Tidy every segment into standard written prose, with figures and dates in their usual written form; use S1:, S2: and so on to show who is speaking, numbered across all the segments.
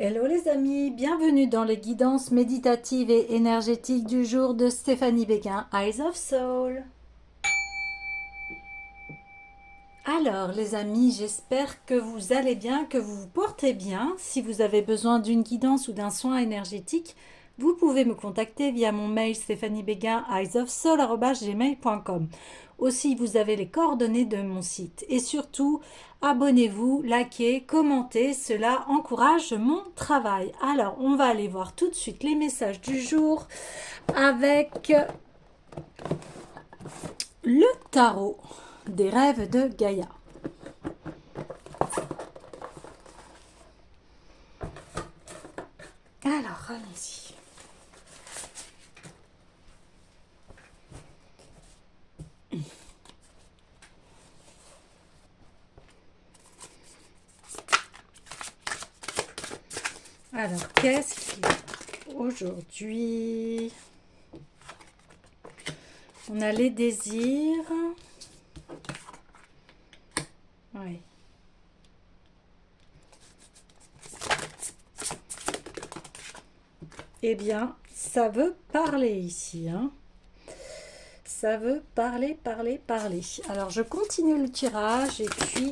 S1: Hello les amis, bienvenue dans les guidances méditatives et énergétiques du jour de Stéphanie Béguin, Eyes of Soul. Alors les amis, j'espère que vous allez bien, que vous vous portez bien. Si vous avez besoin d'une guidance ou d'un soin énergétique, vous pouvez me contacter via mon mail stéphaniebeguin@eyesofsoul@gmail.com. Aussi, vous avez les coordonnées de mon site. Et surtout, abonnez-vous, likez, commentez, cela encourage mon travail. Alors, on va aller voir tout de suite les messages du jour avec le tarot des rêves de Gaïa. Alors, allons-y. Alors, qu'est-ce qu'il y a aujourd'hui? On a les désirs. Oui. Eh bien, ça veut parler ici, hein. Ça veut parler, parler, parler. Alors, je continue le tirage et puis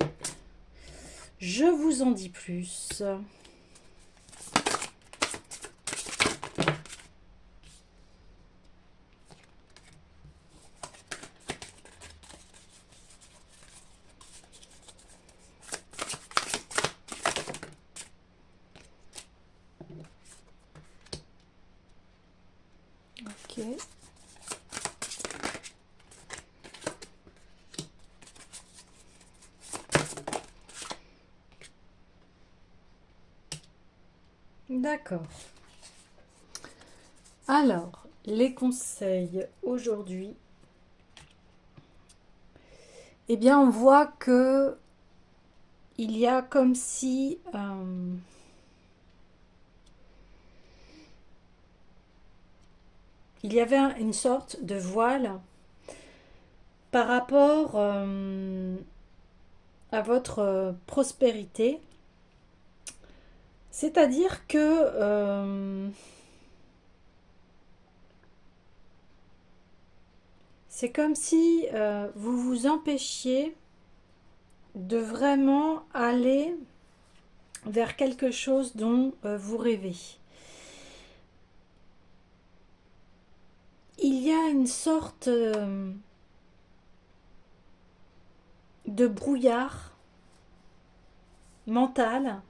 S1: je vous en dis plus. Ok. D'accord. Alors, les conseils aujourd'hui. Eh bien, on voit que il y a comme si il y avait une sorte de voile par rapport à votre prospérité. C'est-à-dire que c'est comme si vous vous empêchiez de vraiment aller vers quelque chose dont vous rêvez. Il y a une sorte de brouillard mental.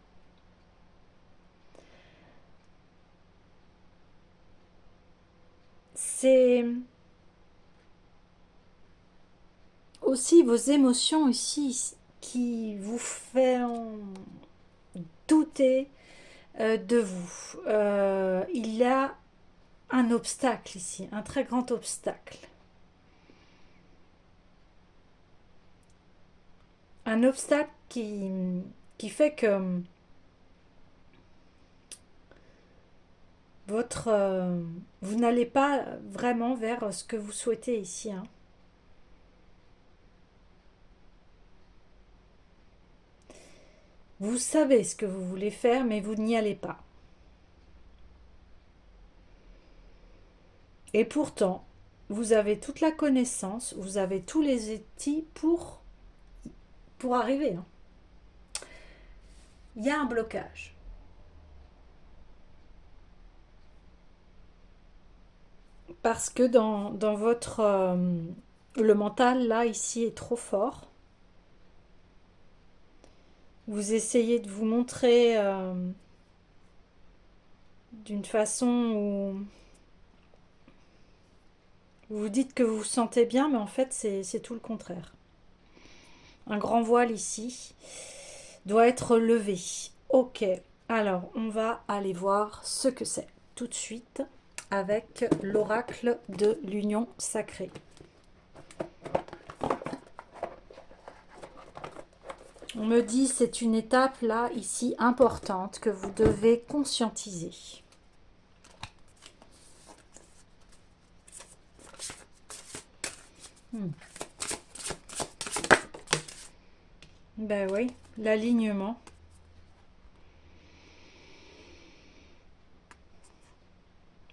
S1: C'est aussi vos émotions ici qui vous font douter de vous. Il y a un obstacle ici, un très grand obstacle. Un obstacle qui fait que vous n'allez pas vraiment vers ce que vous souhaitez ici, hein. Vous savez ce que vous voulez faire, mais vous n'y allez pas. Et pourtant, vous avez toute la connaissance, vous avez tous les outils pour arriver, hein. Il y a un blocage. Parce que dans votre... le mental, là, ici, est trop fort. Vous essayez de vous montrer d'une façon où vous vous dites que vous vous sentez bien, mais en fait, c'est tout le contraire. Un grand voile ici doit être levé. Ok, alors on va aller voir ce que c'est tout de suite avec l'oracle de l'union sacrée. On me dit c'est une étape là, ici, importante que vous devez conscientiser. Ben oui, l'alignement.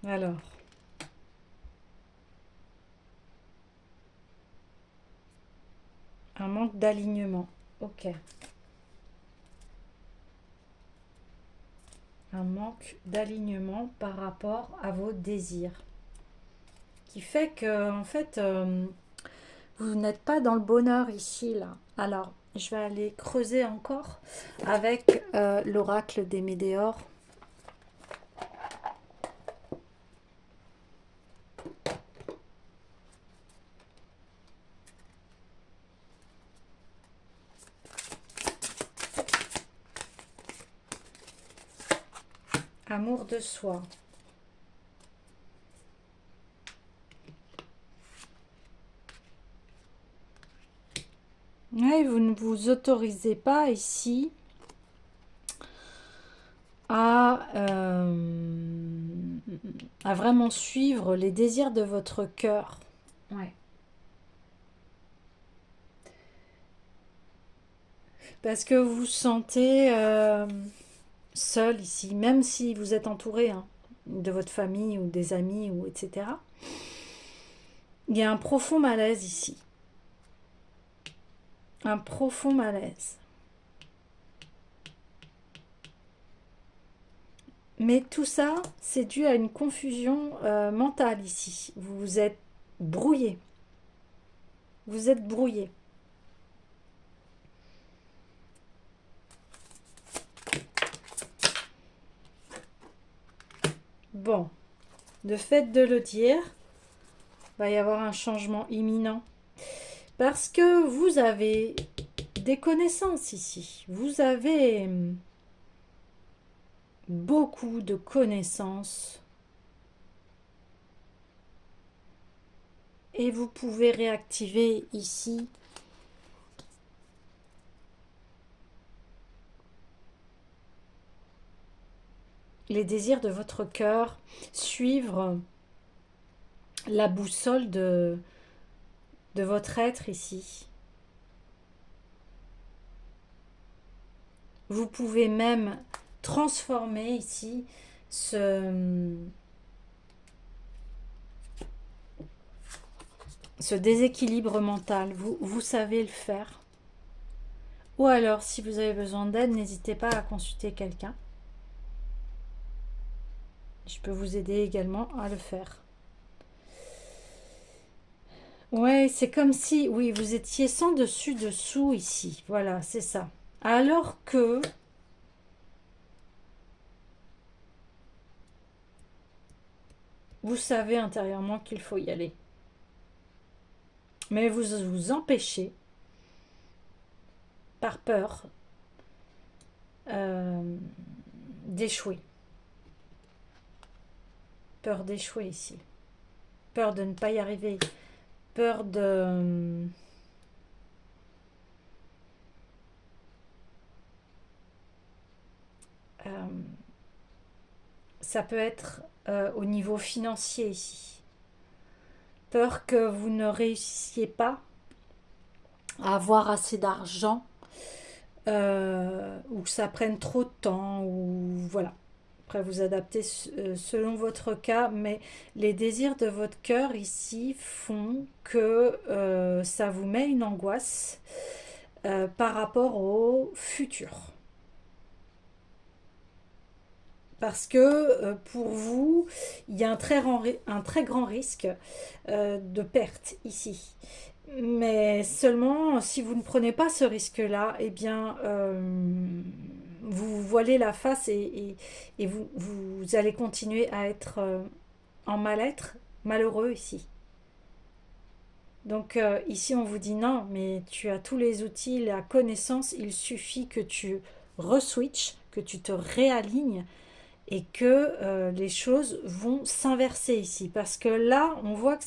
S1: Alors, un manque d'alignement. Ok. Un manque d'alignement par rapport à vos désirs. Qui fait que, en fait, vous n'êtes pas dans le bonheur ici, là. Alors, je vais aller creuser encore avec l'oracle des Médéors. Amour de soi. Oui, vous ne vous autorisez pas ici à vraiment suivre les désirs de votre cœur. Ouais. Parce que vous vous sentez seul ici, même si vous êtes entouré hein, de votre famille ou des amis, ou etc. Il y a un profond malaise ici. Un profond malaise. Mais tout ça, c'est dû à une confusion mentale ici. Vous êtes brouillé. Vous êtes brouillé. Bon, de fait de le dire, il va y avoir un changement imminent. Parce que vous avez des connaissances ici. Vous avez beaucoup de connaissances. Et vous pouvez réactiver ici les désirs de votre cœur, suivre la boussole de votre être ici. Vous pouvez même transformer ici ce déséquilibre mental. Vous savez le faire. Ou alors, si vous avez besoin d'aide, n'hésitez pas à consulter quelqu'un. Je peux vous aider également à le faire. Ouais, c'est comme si, oui, vous étiez sans dessus dessous ici. Voilà, c'est ça. Alors que vous savez intérieurement qu'il faut y aller. Mais vous vous empêchez par peur d'échouer. Peur d'échouer ici. Peur de ne pas y arriver. Peur de... ça peut être au niveau financier ici. Peur que vous ne réussissiez pas à avoir assez d'argent ou que ça prenne trop de temps ou voilà. Après vous adaptez selon votre cas, mais les désirs de votre cœur ici font que ça vous met une angoisse par rapport au futur. Parce que pour vous, il y a un très grand risque de perte ici. Mais seulement si vous ne prenez pas ce risque-là, eh bien, vous voilez la face et vous allez continuer à être en mal-être, malheureux ici. Donc ici, on vous dit non, mais tu as tous les outils, la connaissance, il suffit que tu reswitches, que tu te réalignes et que les choses vont s'inverser ici. Parce que là, on voit que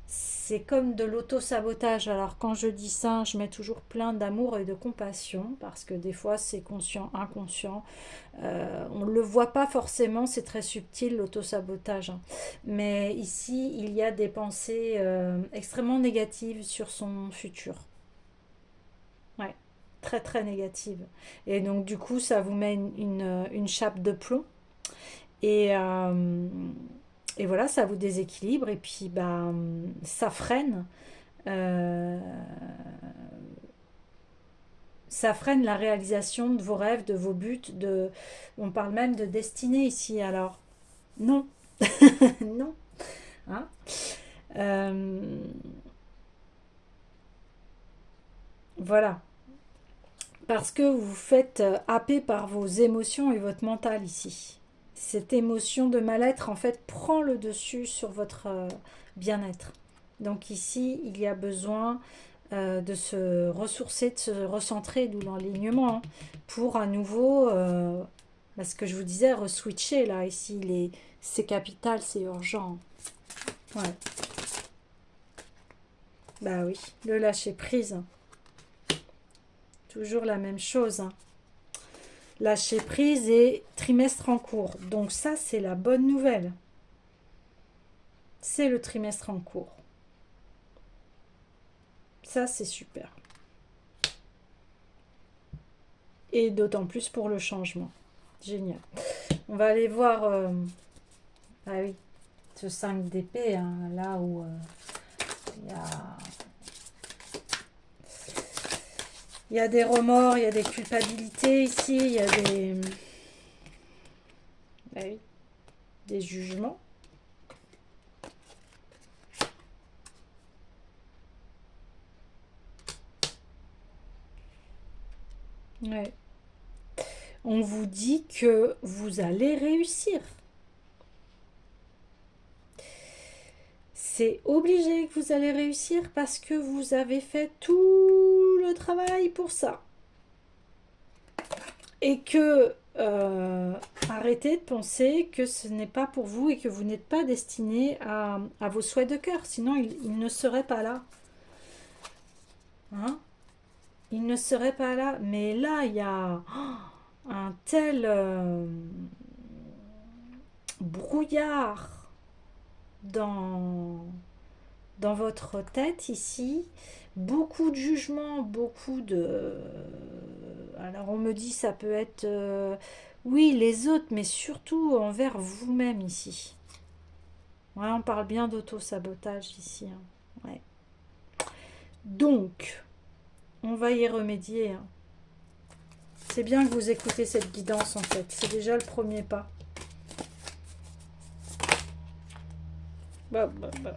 S1: c'est comme de l'auto-sabotage. Alors quand je dis ça, je mets toujours plein d'amour et de compassion, parce que des fois c'est conscient, inconscient. On ne le voit pas forcément, c'est très subtil l'auto-sabotage. Hein. Mais ici, il y a des pensées extrêmement négatives sur son futur. Ouais, très très négatives. Et donc du coup, ça vous met une chape de plomb. Et, et voilà, ça vous déséquilibre et puis bah, euh, ça freine la réalisation de vos rêves, de vos buts, on parle même de destinée ici. Alors, non, non. Hein. Euh, voilà. Parce que vous vous faites happer par vos émotions et votre mental ici. Cette émotion de mal-être, en fait, prend le dessus sur votre bien-être. Donc ici, il y a besoin de se ressourcer, de se recentrer, d'où l'alignement, hein, pour à nouveau, ce que je vous disais, reswitcher là, ici, c'est capital, c'est urgent. Ouais. Bah oui, le lâcher prise. Toujours la même chose. Hein. Lâcher prise et trimestre en cours. Donc ça, c'est la bonne nouvelle. C'est le trimestre en cours. Ça, c'est super. Et d'autant plus pour le changement. Génial. On va aller voir... ah oui, ce 5 d'épée, hein, là où il y a des remords, il y a des culpabilités ici, il y a ah oui, des jugements. Ouais. On vous dit que vous allez réussir. C'est obligé que vous allez réussir parce que vous avez fait tout le travail pour ça. Et que arrêtez de penser que ce n'est pas pour vous et que vous n'êtes pas destiné à vos souhaits de cœur. Sinon, il ne serait pas là. Hein? Il ne serait pas là. Mais là, il y a un tel brouillard dans votre tête ici, beaucoup de jugements, beaucoup de... Alors on me dit ça peut être, oui, les autres, mais surtout envers vous-même ici. Ouais, on parle bien d'auto-sabotage ici. Hein. Ouais. Donc, on va y remédier. Hein. C'est bien que vous écoutez cette guidance en fait. C'est déjà le premier pas. Bah, bah, bah.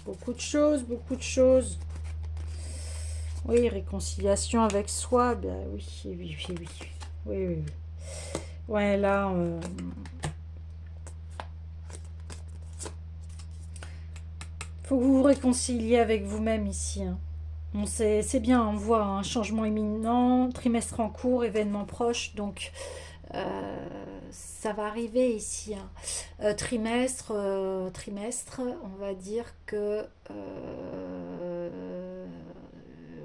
S1: Beaucoup de choses, beaucoup de choses. Oui, réconciliation avec soi, ben oui, oui, oui, oui. Oui, oui, oui. Ouais, là, faut que vous vous réconciliez avec vous-même ici. Hein. Bon, c'est bien, on voit un changement imminent, trimestre en cours, événement proche, donc ça va arriver ici. Hein. Trimestre, on va dire que...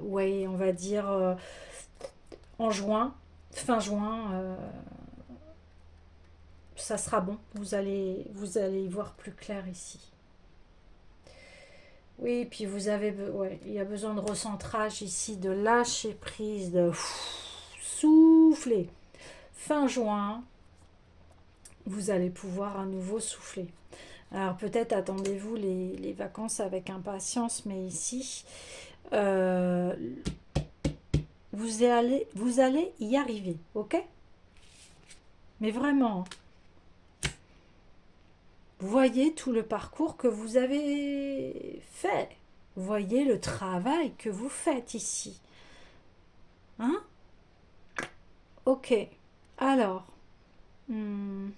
S1: ouais, on va dire en juin, fin juin, ça sera bon. Vous allez y voir plus clair ici. Oui, puis ouais, il y a besoin de recentrage ici, de lâcher prise, de souffler. Fin juin, vous allez pouvoir à nouveau souffler. Alors peut-être attendez-vous les vacances avec impatience, mais ici, euh, vous allez y arriver, ok? Mais vraiment, vous voyez tout le parcours que vous avez fait. Vous voyez le travail que vous faites ici. Hein? Ok. Alors, hmm,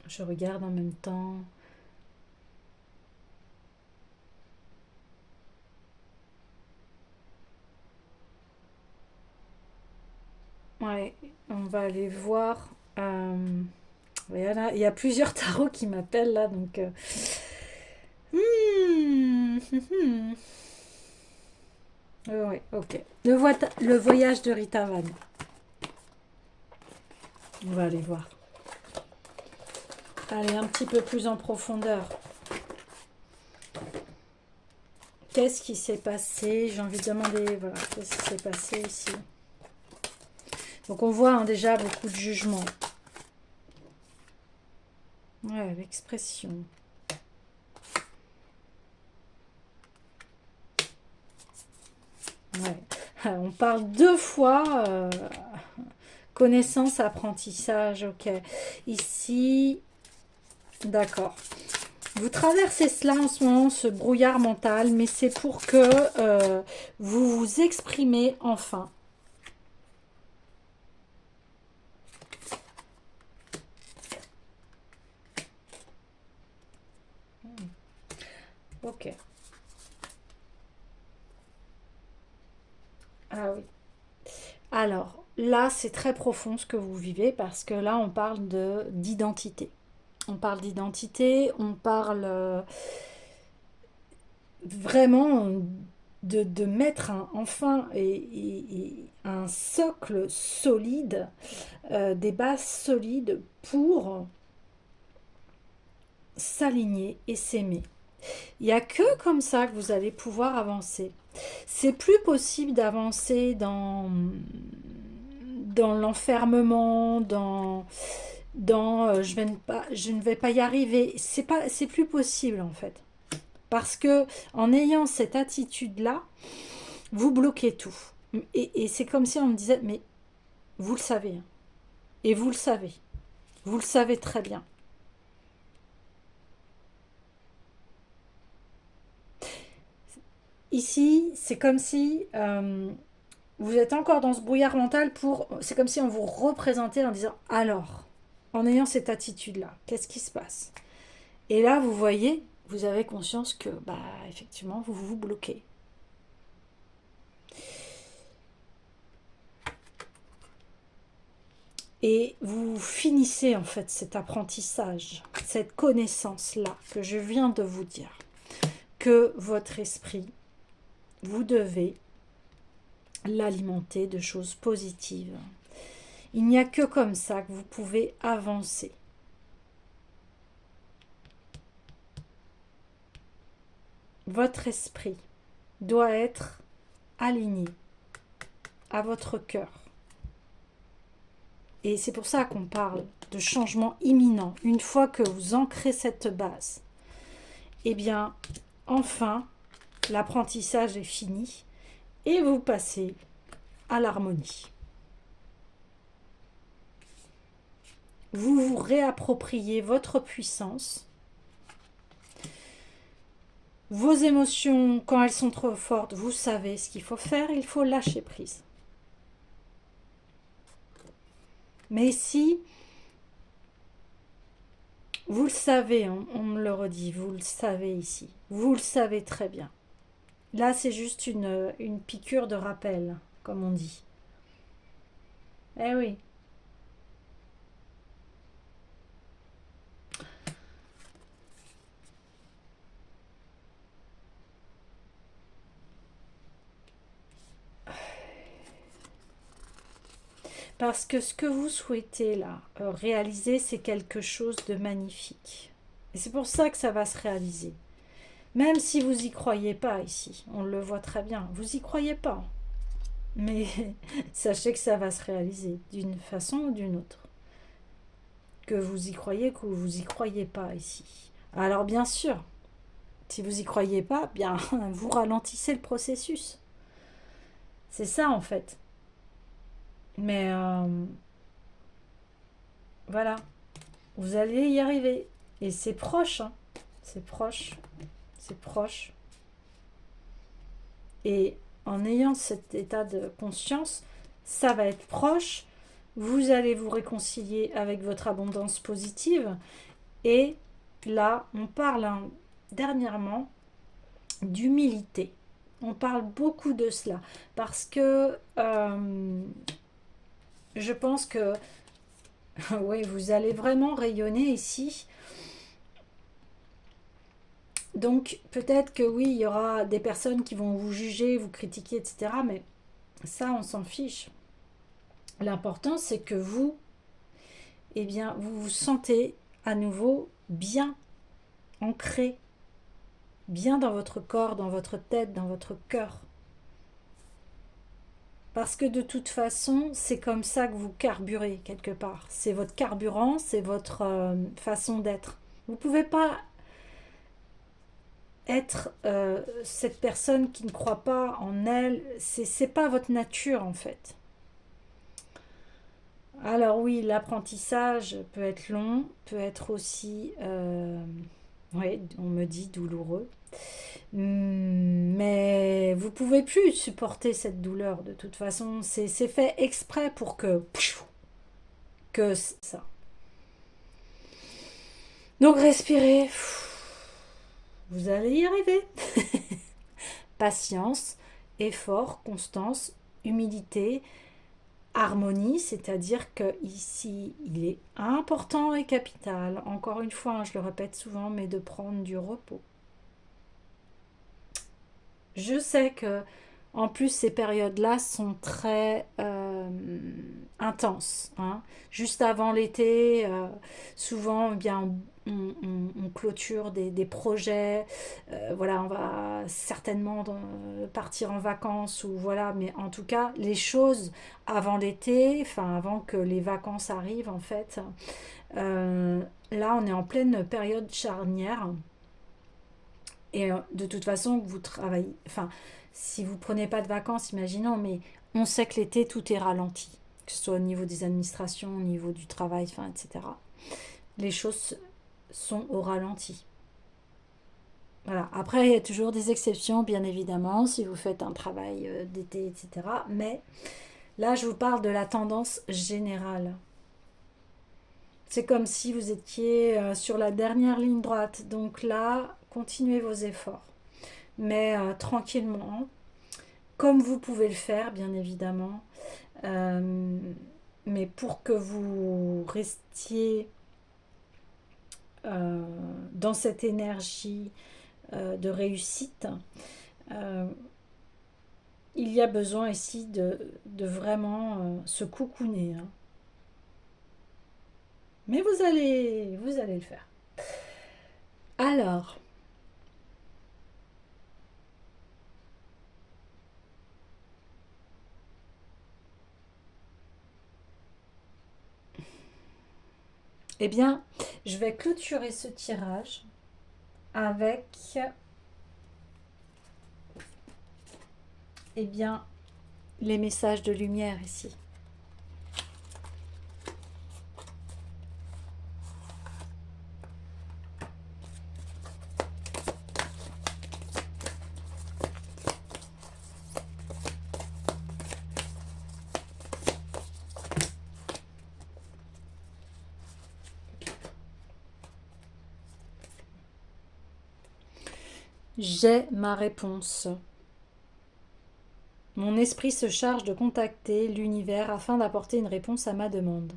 S1: je regarde en même temps. Ouais, on va aller voir. Voilà, il y a plusieurs tarots qui m'appellent là, donc. Ouais, ok. Le voyage de Rita Van. On va aller voir. aller un petit peu plus en profondeur. Qu'est-ce qui s'est passé? J'ai envie de demander, voilà, qu'est-ce qui s'est passé ici? Donc on voit déjà beaucoup de jugement. Ouais, l'expression. Ouais. On parle 2 fois connaissance, apprentissage, ok. Ici, d'accord. Vous traversez cela en ce moment, ce brouillard mental, mais c'est pour que vous vous exprimez enfin. Ok. Ah oui. Alors, là, c'est très profond ce que vous vivez parce que là, on parle d'identité. On parle d'identité, on parle vraiment de mettre enfin un socle solide, des bases solides pour s'aligner et s'aimer. Il n'y a que comme ça que vous allez pouvoir avancer. C'est plus possible d'avancer dans l'enfermement, dans je ne vais pas y arriver. C'est plus possible en fait. Parce que en ayant cette attitude-là, vous bloquez tout. Et c'est comme si on me disait, mais vous le savez. Hein. Et vous le savez. Vous le savez très bien. Ici, c'est comme si vous êtes encore dans ce brouillard mental c'est comme si on vous représentait en disant, alors, en ayant cette attitude-là, qu'est-ce qui se passe? Et là, vous voyez, vous avez conscience que, bah, effectivement, vous vous bloquez. Et vous finissez en fait cet apprentissage, cette connaissance-là que je viens de vous dire, que votre esprit, vous devez l'alimenter de choses positives. Il n'y a que comme ça que vous pouvez avancer. Votre esprit doit être aligné à votre cœur. Et c'est pour ça qu'on parle de changement imminent. Une fois que vous ancrez cette base, eh bien, enfin, l'apprentissage est fini et vous passez à l'harmonie. Vous vous réappropriez votre puissance. Vos émotions, quand elles sont trop fortes, vous savez ce qu'il faut faire, il faut lâcher prise. Mais si, vous le savez, on me le redit, vous le savez ici, vous le savez très bien. Là, c'est juste une piqûre de rappel, comme on dit. Eh oui. Parce que ce que vous souhaitez là, réaliser, c'est quelque chose de magnifique. Et c'est pour ça que ça va se réaliser. Même si vous y croyez pas ici, on le voit très bien, vous y croyez pas. Mais sachez que ça va se réaliser d'une façon ou d'une autre. Que vous y croyez, que vous y croyez pas ici. Alors bien sûr, si vous y croyez pas, bien vous ralentissez le processus. C'est ça en fait. Mais voilà, vous allez y arriver. Et c'est proche, hein. C'est proche, c'est proche. Et en ayant cet état de conscience, ça va être proche. Vous allez vous réconcilier avec votre abondance positive. Et là, on parle dernièrement d'humilité. On parle beaucoup de cela parce que je pense que oui, vous allez vraiment rayonner ici. Donc peut-être que oui, il y aura des personnes qui vont vous juger, vous critiquer, etc. Mais ça, on s'en fiche. L'important, c'est que vous, eh bien, vous vous sentez à nouveau bien ancré, bien dans votre corps, dans votre tête, dans votre cœur. Parce que de toute façon, c'est comme ça que vous carburez quelque part. C'est votre carburant, c'est votre façon d'être. Vous ne pouvez pas être cette personne qui ne croit pas en elle. C'est pas votre nature en fait. Alors oui, l'apprentissage peut être long, peut être aussi, oui, on me dit douloureux. Mais vous pouvez plus supporter cette douleur de toute façon. C'est fait exprès pour que ça. Donc respirez. Vous allez y arriver. Patience, effort, constance, humilité, harmonie, c'est-à-dire que ici, il est important et capital, encore une fois, je le répète souvent, mais de prendre du repos. Je sais que en plus ces périodes-là sont très intenses, hein. Juste avant l'été, souvent, eh bien, on clôture des projets. Voilà, on va certainement partir en vacances ou voilà, mais en tout cas, les choses avant l'été, enfin avant que les vacances arrivent, en fait, là, on est en pleine période charnière. Et de toute façon, vous travaillez. Enfin, si vous prenez pas de vacances, imaginons, mais on sait que l'été, tout est ralenti. Que ce soit au niveau des administrations, au niveau du travail, enfin, etc. Les choses sont au ralenti. Voilà. Après, il y a toujours des exceptions, bien évidemment, si vous faites un travail d'été, etc. Mais là, je vous parle de la tendance générale. C'est comme si vous étiez sur la dernière ligne droite. Donc là, continuez vos efforts. Mais tranquillement, comme vous pouvez le faire, bien évidemment. Euh, mais pour que vous restiez euh, dans cette énergie de réussite, euh, il y a besoin ici de vraiment se cocooner, hein. Mais vous allez le faire. Alors, eh bien, je vais clôturer ce tirage avec, eh bien, les messages de lumière ici. J'ai ma réponse. Mon esprit se charge de contacter l'univers afin d'apporter une réponse à ma demande.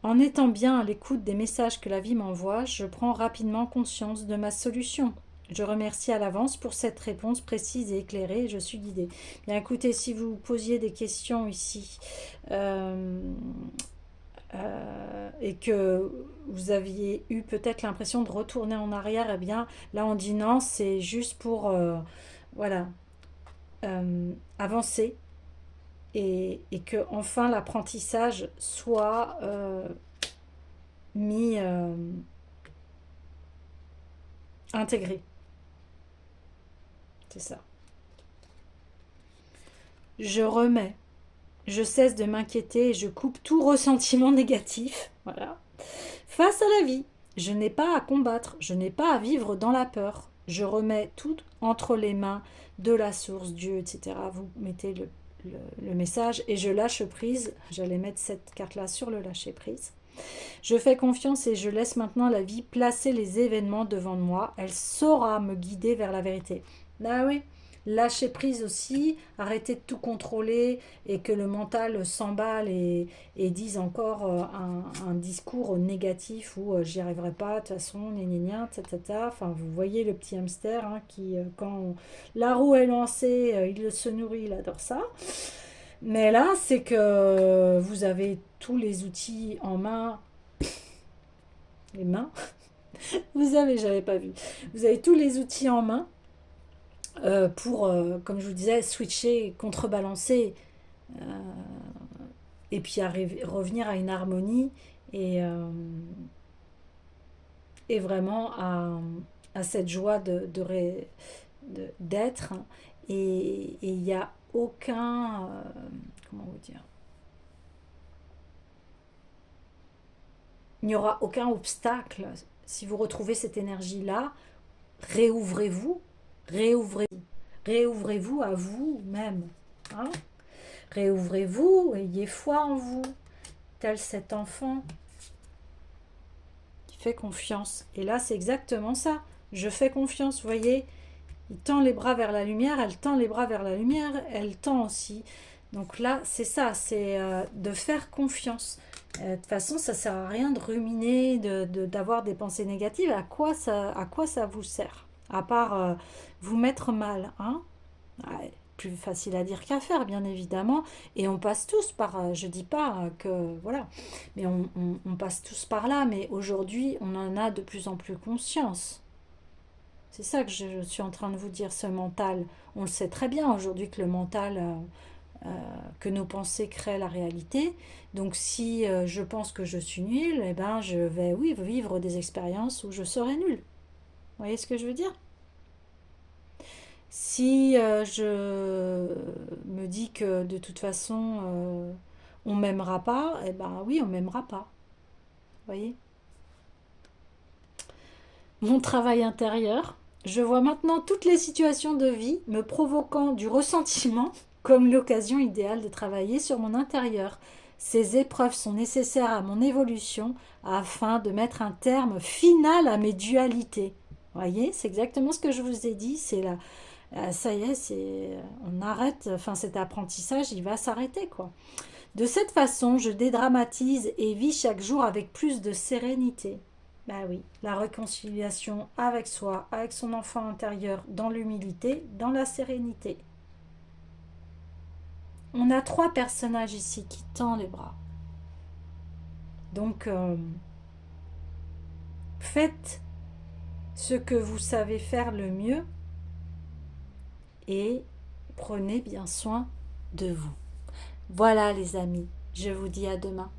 S1: En étant bien à l'écoute des messages que la vie m'envoie, je prends rapidement conscience de ma solution. Je remercie à l'avance pour cette réponse précise et éclairée. Je suis guidée. Bien écoutez, si vous posiez des questions ici et que vous aviez eu peut-être l'impression de retourner en arrière, eh bien là on dit non, c'est juste pour voilà, avancer et que enfin l'apprentissage soit mis intégré. C'est ça. Je remets, je cesse de m'inquiéter et je coupe tout ressentiment négatif. Voilà. Face à la vie, je n'ai pas à combattre, je n'ai pas à vivre dans la peur. Je remets tout entre les mains de la source, Dieu, etc. Vous mettez le message et je lâche prise. J'allais mettre cette carte-là sur le lâcher prise. Je fais confiance et je laisse maintenant la vie placer les événements devant moi. Elle saura me guider vers la vérité. Ah oui, lâcher prise aussi, arrêter de tout contrôler et que le mental s'emballe et dise encore un discours négatif où j'y arriverai pas, de toute façon, gna gna gna, ta. Enfin, vous voyez le petit hamster hein, qui, la roue est lancée, il se nourrit, il adore ça. Mais là, c'est que vous avez tous les outils en main les mains. Vous avez, j'avais pas vu. Vous avez tous les outils en main pour, comme je vous disais, switcher, contrebalancer et puis revenir à une harmonie et, euh, et vraiment à cette joie d'être. Et il n'y a aucun... comment vous dire? Il n'y aura aucun obstacle. Si vous retrouvez cette énergie-là, réouvrez-vous, réouvrez-vous, réouvrez-vous à vous-même. Hein. Réouvrez-vous, ayez foi en vous, tel cet enfant qui fait confiance. Et là, c'est exactement ça. Je fais confiance, vous voyez. Il tend les bras vers la lumière, elle tend les bras vers la lumière, elle tend aussi. Donc là, c'est ça, c'est de faire confiance. De toute façon, ça sert à rien de ruminer, d'avoir des pensées négatives. À quoi ça vous sert? À part vous mettre mal, hein? Ouais, plus facile à dire qu'à faire, bien évidemment. Et on passe tous par, je dis pas que, voilà, mais on passe tous par là. Mais aujourd'hui, on en a de plus en plus conscience. C'est ça que je suis en train de vous dire, ce mental. On le sait très bien aujourd'hui que le mental, que nos pensées créent la réalité. Donc si je pense que je suis nulle, eh ben je vais, oui, vivre des expériences où je serai nulle. Vous voyez ce que je veux dire? Si je me dis que de toute façon on m'aimera pas, eh ben oui, on m'aimera pas. Vous voyez? Mon travail intérieur, je vois maintenant toutes les situations de vie me provoquant du ressentiment comme l'occasion idéale de travailler sur mon intérieur. Ces épreuves sont nécessaires à mon évolution afin de mettre un terme final à mes dualités. Vous voyez, c'est exactement ce que je vous ai dit. C'est là, ça y est, on arrête. Enfin, cet apprentissage, il va s'arrêter, quoi. De cette façon, je dédramatise et vis chaque jour avec plus de sérénité. Bah oui, la réconciliation avec soi, avec son enfant intérieur, dans l'humilité, dans la sérénité. On a trois personnages ici qui tendent les bras. Donc, faites ce que vous savez faire le mieux et prenez bien soin de vous. Voilà les amis, je vous dis à demain.